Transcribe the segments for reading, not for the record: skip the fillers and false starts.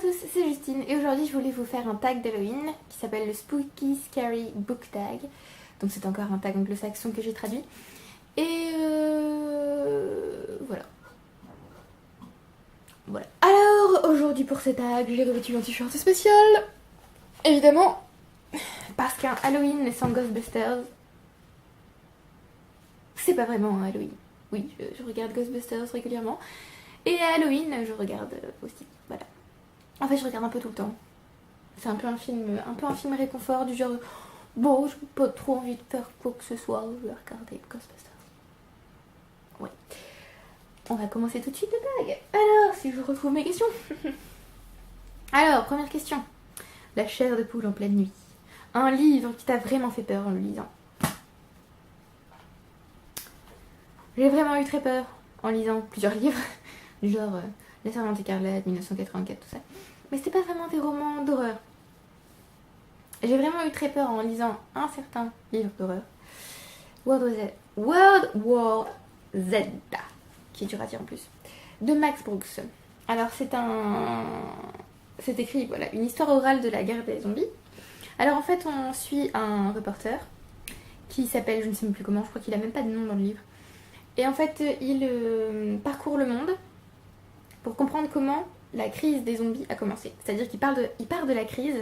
à tous, c'est Justine et aujourd'hui je voulais vous faire un tag d'Halloween qui s'appelle le Spooky Scary Book Tag. Donc c'est encore un tag anglo-saxon que j'ai traduit. Et voilà. Voilà. Alors aujourd'hui pour ce tag, j'ai revêtu un t-shirt spécial. Évidemment, parce qu'un Halloween sans Ghostbusters, c'est pas vraiment un Halloween. Oui, je regarde Ghostbusters régulièrement. Et à Halloween, je regarde aussi. Voilà. En fait, je regarde un peu tout le temps. C'est un peu un film réconfort du genre bon, j'ai pas trop envie de faire quoi que ce soit, je vais regarder Ghostbusters. Ouais. On va commencer tout de suite le tag. Alors, si je retrouve mes questions. Alors, première question. La chair de poule en pleine nuit. Un livre qui t'a vraiment fait peur en le lisant. J'ai vraiment eu très peur en lisant plusieurs livres. Du genre La Servante écarlate, 1984, tout ça. Mais c'était pas vraiment des romans d'horreur. J'ai vraiment eu très peur en lisant un certain livre d'horreur. World War Z, qui est dur à dire en plus, de Max Brooks. Alors c'est écrit, voilà, une histoire orale de la guerre des zombies. Alors en fait on suit un reporter qui s'appelle, je ne sais même plus comment, je crois qu'il a même pas de nom dans le livre. Et en fait il parcourt le monde pour comprendre comment la crise des zombies a commencé. C'est-à-dire qu'il part de la crise.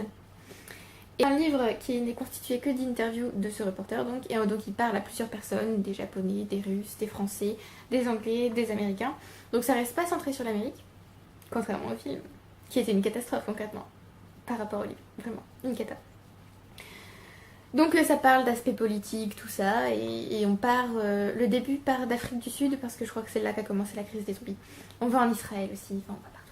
Et un livre qui n'est constitué que d'interviews de ce reporter, donc il parle à plusieurs personnes, des Japonais, des Russes, des Français, des Anglais, des Américains. Donc ça reste pas centré sur l'Amérique, contrairement au film, qui était une catastrophe concrètement, par rapport au livre, vraiment, une cata. Donc ça parle d'aspect politique, tout ça, et on part, le début part d'Afrique du Sud, parce que je crois que c'est là qu'a commencé la crise des zombies. On va en Israël aussi, enfin on va partout.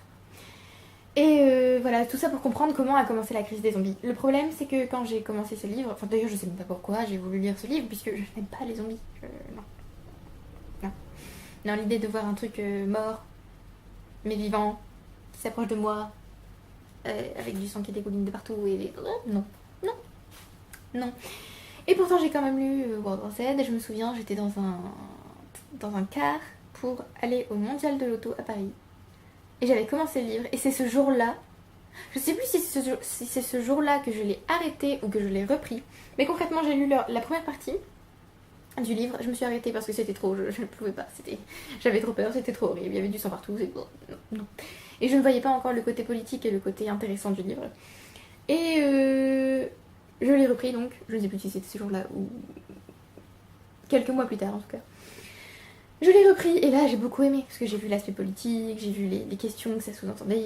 Et voilà, tout ça pour comprendre comment a commencé la crise des zombies. Le problème, c'est que quand j'ai commencé ce livre, enfin d'ailleurs je sais même pas pourquoi j'ai voulu lire ce livre, puisque je n'aime pas les zombies. Non, l'idée de voir un truc mort, mais vivant, qui s'approche de moi, avec du sang qui dégouline de partout, et non. Et pourtant j'ai quand même lu World War Z, et je me souviens, j'étais dans un car pour aller au Mondial de l'Auto à Paris. Et j'avais commencé le livre, et c'est ce jour-là, je sais plus si c'est ce jour-là que je l'ai arrêté ou que je l'ai repris, mais concrètement j'ai lu la première partie du livre, je me suis arrêtée parce que c'était trop, je ne pouvais pas, j'avais trop peur, c'était trop horrible, il y avait du sang partout, non. Et je ne voyais pas encore le côté politique et le côté intéressant du livre. Et je l'ai repris donc, je ne sais plus si c'était ce jour-là ou quelques mois plus tard en tout cas. Je l'ai repris et là j'ai beaucoup aimé parce que j'ai vu l'aspect politique, j'ai vu les questions que ça sous-entendait,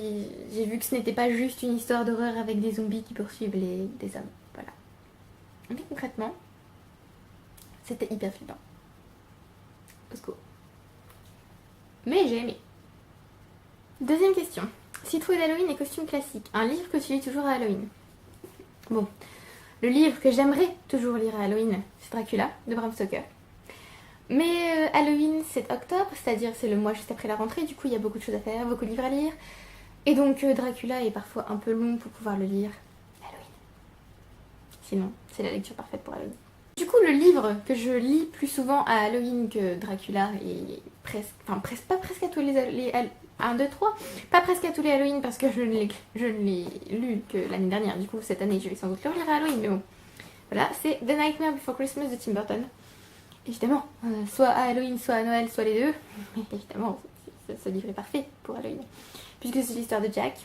j'ai vu que ce n'était pas juste une histoire d'horreur avec des zombies qui poursuivent des hommes, voilà. Mais concrètement, c'était hyper flippant. Au secours. Mais j'ai aimé. Deuxième question. Citrouille d'Halloween et costume classique. Un livre que tu lis toujours à Halloween. Bon, le livre que j'aimerais toujours lire à Halloween, c'est Dracula de Bram Stoker. Mais Halloween c'est octobre, c'est-à-dire c'est le mois juste après la rentrée, du coup il y a beaucoup de choses à faire, beaucoup de livres à lire. Et donc Dracula est parfois un peu long pour pouvoir le lire à Halloween. Sinon, c'est la lecture parfaite pour Halloween. Du coup le livre que je lis plus souvent à Halloween que Dracula, et pas presque à tous les 1, 2, 3, pas presque à tous les Halloween parce que je ne l'ai lu que l'année dernière, du coup cette année je vais sans doute le lire à Halloween, mais bon. Voilà, c'est The Nightmare Before Christmas de Tim Burton. Évidemment, soit à Halloween, soit à Noël, soit les deux. Mais évidemment, ce livre est parfait pour Halloween. Puisque c'est l'histoire de Jack,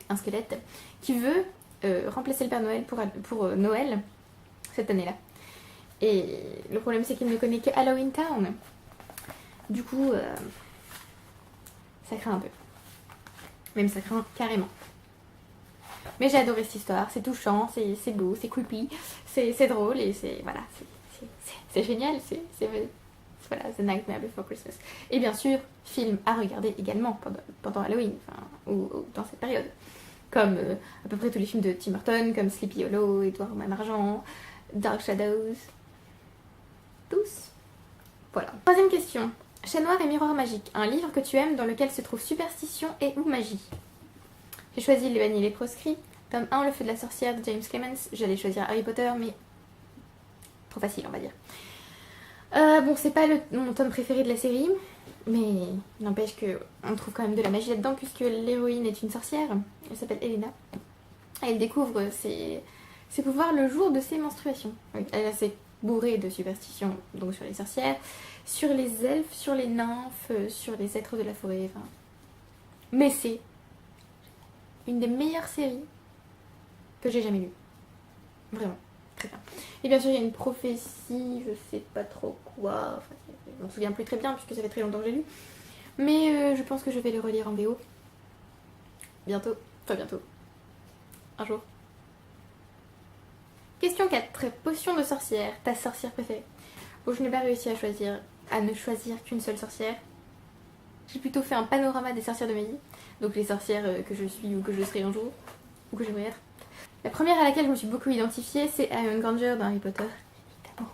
un squelette, qui veut remplacer le Père Noël pour Noël cette année-là. Et le problème, c'est qu'il ne connaît que Halloween Town. Du coup, ça craint un peu. Même ça craint carrément. Mais j'ai adoré cette histoire, c'est touchant, c'est beau, c'est creepy, c'est drôle et c'est génial, voilà, The Nightmare Before Christmas. Et bien sûr, film à regarder également pendant Halloween, ou dans cette période. Comme à peu près tous les films de Tim Burton, comme Sleepy Hollow, Édouard Main d'Argent, Dark Shadows. Tous. Voilà. Troisième question. Chat noir et miroir magique. Un livre que tu aimes dans lequel se trouve superstition et ou magie. J'ai choisi Les Bannis et les Proscrits. Tome 1, Le Feu de la Sorcière de James Clemens. J'allais choisir Harry Potter, mais trop facile, on va dire. Bon, c'est pas mon tome préféré de la série. Mais n'empêche qu'on trouve quand même de la magie là-dedans puisque l'héroïne est une sorcière. Elle s'appelle Elena. Elle découvre ses pouvoirs le jour de ses menstruations. Oui, elle est assez bourrée de superstitions donc sur les sorcières, sur les elfes, sur les nymphes, sur les êtres de la forêt. Enfin... Mais c'est une des meilleures séries que j'ai jamais lues. Vraiment, très bien. Et bien sûr, il y a une prophétie, je sais pas trop quoi. Enfin, je m'en souviens plus très bien puisque ça fait très longtemps que j'ai lu. Mais je pense que je vais le relire en VO. Bientôt. Enfin, bientôt. Un jour. Question 4. Potion de sorcière. Ta sorcière préférée? Bon, je n'ai pas réussi à ne choisir qu'une seule sorcière. J'ai plutôt fait un panorama des sorcières de ma vie. Donc les sorcières que je suis ou que je serai un jour. Ou que j'aimerais être. La première à laquelle je me suis beaucoup identifiée, c'est Hermione Granger dans Harry Potter. Évidemment.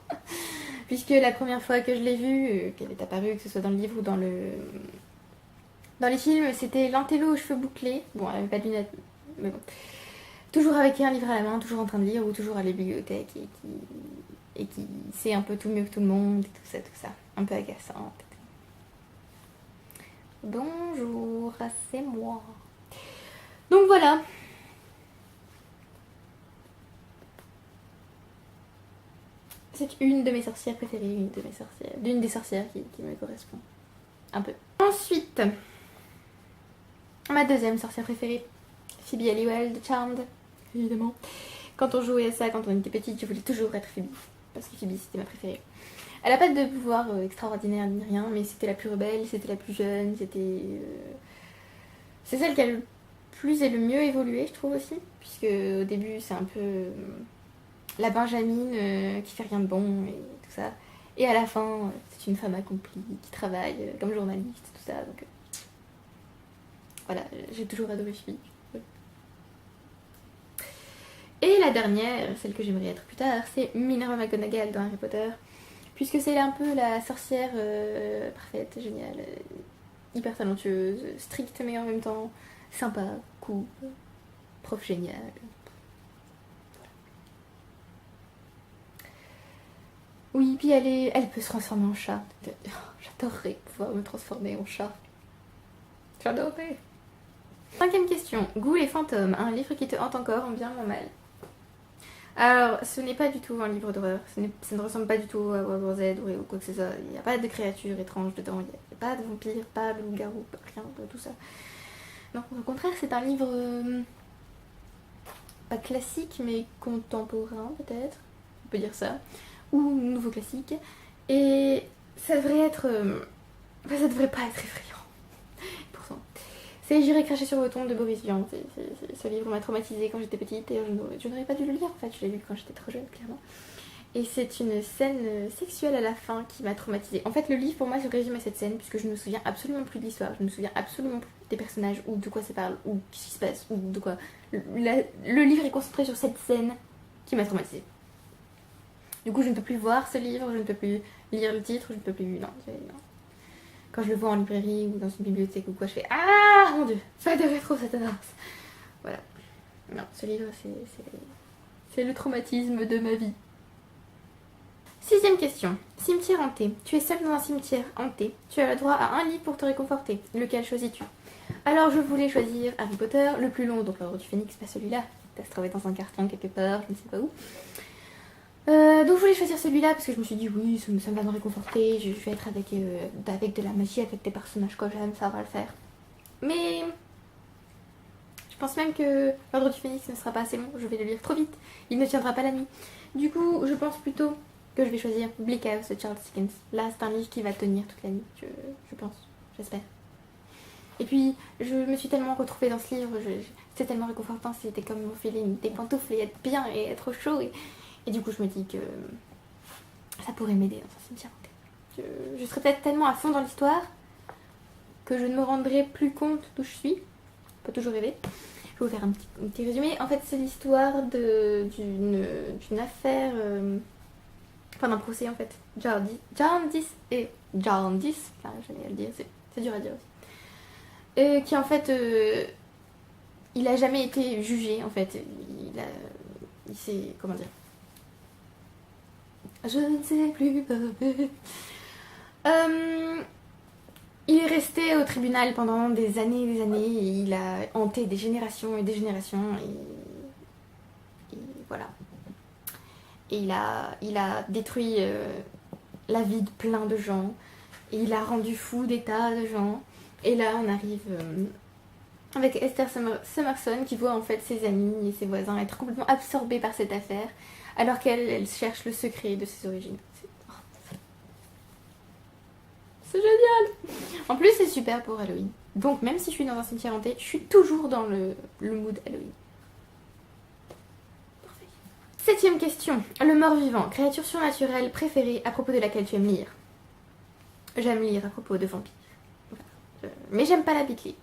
Puisque la première fois que je l'ai vue, qu'elle est apparue, que ce soit dans le livre ou dans les films, c'était l'intello aux cheveux bouclés. Bon, elle n'avait pas de lunettes, mais bon. Toujours avec un livre à la main, toujours en train de lire ou toujours à la bibliothèque et qui sait un peu tout mieux que tout le monde et tout ça. Un peu agaçante. Bonjour, c'est moi. Donc voilà. C'est une de mes sorcières préférées, d'une des sorcières qui me correspond. Un peu. Ensuite, ma deuxième sorcière préférée, Phoebe Halliwell de Charmed, évidemment. Quand on jouait à ça, quand on était petite, je voulais toujours être Phoebe. Parce que Phoebe, c'était ma préférée. Elle a pas de pouvoir extraordinaire ni rien, mais c'était la plus rebelle, c'était la plus jeune, c'est celle qui a le plus et le mieux évolué, je trouve aussi. Puisque au début, c'est un peu la Benjamine qui fait rien de bon et tout ça. Et à la fin, c'est une femme accomplie qui travaille comme journaliste, tout ça. Donc voilà, j'ai toujours adoré Phoebe. Et la dernière, celle que j'aimerais être plus tard, c'est Minerva McGonagall dans Harry Potter. Puisque c'est un peu la sorcière parfaite, géniale, hyper talentueuse, stricte mais en même temps sympa, cool, prof génial. Oui, puis elle peut se transformer en chat. J'adorerais pouvoir me transformer en chat. J'adorerais. Cinquième question. Ghoul et fantômes, un livre qui te hante encore en bien ou en mal? Alors, ce n'est pas du tout un livre d'horreur. Ça ne ressemble pas du tout à World War Z ou quoi que ce soit. Il n'y a pas de créatures étranges dedans. Il n'y a pas de vampires, pas de loups-garous, rien de tout ça. Non, au contraire, c'est un livre pas classique, mais contemporain peut-être. On peut dire ça. Ou nouveau classique. Et ça devrait être... ça devrait pas être effrayant. Pourtant. C'est J'irai cracher sur vos tombes de Boris Vian. Ce livre m'a traumatisée quand j'étais petite et je n'aurais pas dû le lire en fait. Je l'ai lu quand j'étais trop jeune, clairement. Et c'est une scène sexuelle à la fin qui m'a traumatisée. En fait, le livre pour moi se résume à cette scène puisque je ne me souviens absolument plus de l'histoire. Je ne me souviens absolument plus des personnages ou de quoi ça parle ou qu'est-ce qui se passe ou de quoi. Le livre est concentré sur cette scène qui m'a traumatisée. Du coup, je ne peux plus voir ce livre, je ne peux plus lire le titre, je ne peux plus... Non. Quand je le vois en librairie ou dans une bibliothèque ou quoi, je fais ah mon dieu, pas de rétro Satanars. Voilà. Non, ce livre, c'est le traumatisme de ma vie. Sixième question. Cimetière hanté. Tu es seule dans un cimetière hanté. Tu as le droit à un livre pour te réconforter. Lequel choisis-tu? Alors, je voulais choisir Harry Potter, le plus long, donc l'Ordre du Phénix, pas celui-là. Ça se trouvait dans un carton quelque part, je ne sais pas où. Donc je voulais choisir celui-là parce que je me suis dit oui, ça va me réconforter, je vais être avec de la magie, avec des personnages que j'aime, ça va le faire. Mais je pense même que l'Ordre du Phénix ne sera pas assez long, je vais le lire trop vite, il ne tiendra pas la nuit. Du coup, je pense plutôt que je vais choisir Bleak House de Charles Dickens. Là, c'est un livre qui va tenir toute la nuit, je pense, j'espère. Et puis, je me suis tellement retrouvée dans ce livre, c'était tellement réconfortant, c'était comme m'enfiler des pantoufles et être bien et être au chaud. Et du coup, je me dis que ça pourrait m'aider dans un cimetière hanté. Je serais peut-être tellement à fond dans l'histoire que je ne me rendrai plus compte d'où je suis. On peut toujours rêver. Je vais vous faire un petit résumé. En fait, c'est l'histoire d'une affaire... enfin, d'un procès, en fait. Jarndyce, enfin, j'allais le dire, c'est dur à dire aussi. Qui, en fait... il a jamais été jugé, en fait. Il s'est... Comment dire? Je ne sais plus. Il est resté au tribunal pendant des années et des années, et il a hanté des générations et des générations, et voilà. Et il a détruit la vie de plein de gens, et il a rendu fou des tas de gens. Et là on arrive avec Esther Summerson qui voit en fait ses amis et ses voisins être complètement absorbés par cette affaire, alors qu'elle cherche le secret de ses origines. C'est génial. En plus c'est super pour Halloween. Donc même si je suis dans un cimetière hanté, je suis toujours dans le mood Halloween. Parfait. 7ème question. Le mort-vivant, créature surnaturelle préférée à propos de laquelle tu aimes lire. J'aime lire à propos de vampires. Voilà. Mais j'aime pas la Bit-Lit,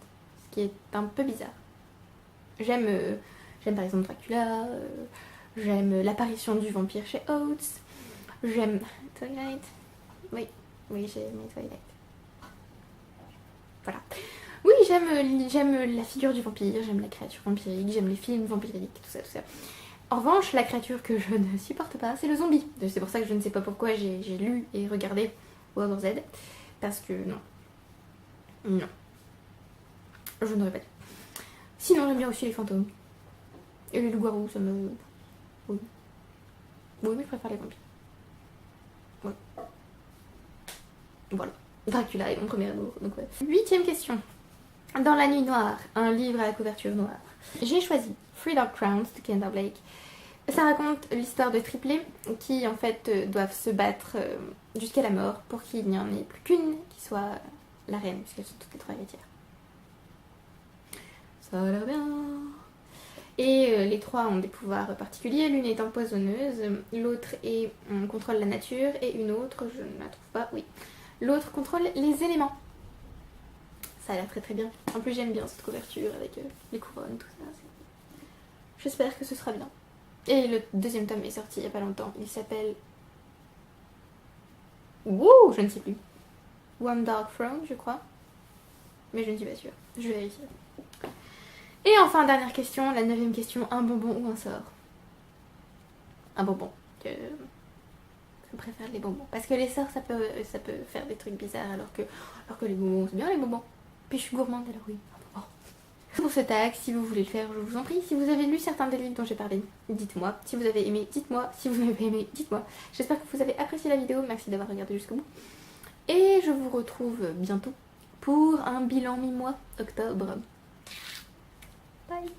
ce qui est un peu bizarre. J'aime par exemple Dracula, j'aime l'apparition du vampire chez Oates, j'aime Twilight. Oui, j'ai aimé Twilight. Voilà. Oui, j'aime la figure du vampire, j'aime la créature vampirique, j'aime les films vampiriques, tout ça, tout ça. En revanche, la créature que je ne supporte pas, c'est le zombie. C'est pour ça que je ne sais pas pourquoi j'ai lu et regardé World War Z. Parce que non. Non. Je n'aurais pas dit. Sinon, j'aime bien aussi les fantômes. Et les loups-garous, ça me... Oui. Oui, mais je préfère les vampires. Ouais. Voilà. Dracula est mon premier amour, donc ouais. 8ème question. Dans la nuit noire, un livre à la couverture noire. J'ai choisi Three Dark Crowns de Kendra Blake. Ça raconte l'histoire de triplés qui en fait doivent se battre jusqu'à la mort pour qu'il n'y en ait plus qu'une qui soit la reine, puisqu'elles sont toutes les 3 héritières. Ça a l'air bien. Et les 3 ont des pouvoirs particuliers, l'une est empoisonneuse, l'autre contrôle la nature, et une autre, je ne la trouve pas, oui. L'autre contrôle les éléments. Ça a l'air très très bien. En plus j'aime bien cette couverture avec les couronnes, tout ça. J'espère que ce sera bien. Et le 2e tome est sorti il n'y a pas longtemps. Il s'appelle... Wouh, je ne sais plus. One Dark Throne, je crois. Mais je ne suis pas sûre. Je vérifie. Et enfin, dernière question, la 9ème question. Un bonbon ou un sort? Un bonbon. Je préfère les bonbons. Parce que les sorts, ça peut faire des trucs bizarres, alors que les bonbons, c'est bien les bonbons. Puis je suis gourmande, alors oui. Pour ce tag, si vous voulez le faire, je vous en prie. Si vous avez lu certains des livres dont j'ai parlé, dites-moi. Si vous avez aimé, dites-moi. Si vous n'avez pas aimé, dites-moi. J'espère que vous avez apprécié la vidéo. Merci d'avoir regardé jusqu'au bout. Et je vous retrouve bientôt pour un bilan mi-mois octobre. Bye.